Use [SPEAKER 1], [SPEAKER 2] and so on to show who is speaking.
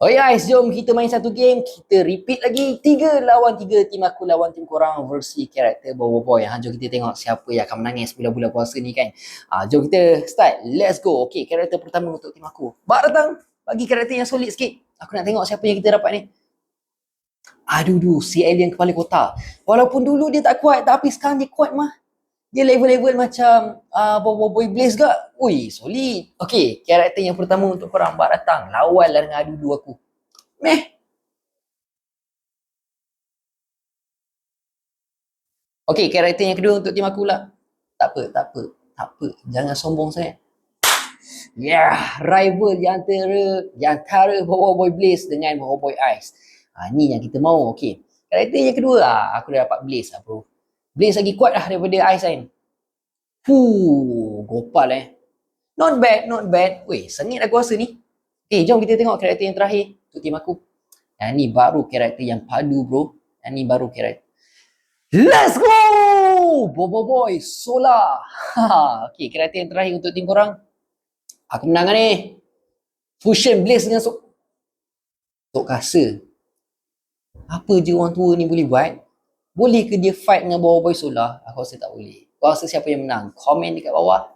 [SPEAKER 1] Oh guys, jom kita main satu game. Kita repeat lagi 3 lawan 3. Tim aku lawan tim korang versi karakter Boboiboy. Jom kita tengok siapa yang akan menangis bulan-bulan puasa ni kan. Jom kita start. Let's go. Okay, karakter pertama untuk tim aku. Bak datang. Bagi karakter yang solid sikit. Aku nak tengok siapa yang kita dapat ni. Aduh, si alien kepala kotak. Walaupun dulu dia tak kuat, tapi sekarang dia kuat mah. Dia level-level macam Boboiboy Blaze ke? Ui, solid. Okay, karakter yang pertama untuk korang. Bak datang. Lawan lah dengan adu aku. Meh. Okay, karakter yang kedua untuk tim aku lah. Tak apa. Jangan sombong sangat. Yeah, rival yang antara Boboiboy Blaze dengan Boboiboy Ice. Ni yang kita mau. Okay. Karakter yang kedua aku dah dapat Blaze lah bro. Blaze lagi kuat lah daripada Ice kan. Gopal Not bad. Weh, sengit aku rasa ni. Okay, jom kita tengok karakter yang terakhir untuk tim aku. Yang ni baru karakter yang padu bro. Yang ni baru karakter. Let's go! Boboiboy Solar. Okay, karakter yang terakhir untuk tim korang. Aku menang ni. Fusion Blaze dengan Tok Kasa. Apa je orang tua ni boleh buat? Boleh ke dia fight dengan Boboiboy Solar? Aku rasa tak boleh. Kau rasa siapa yang menang? Komen dekat bawah.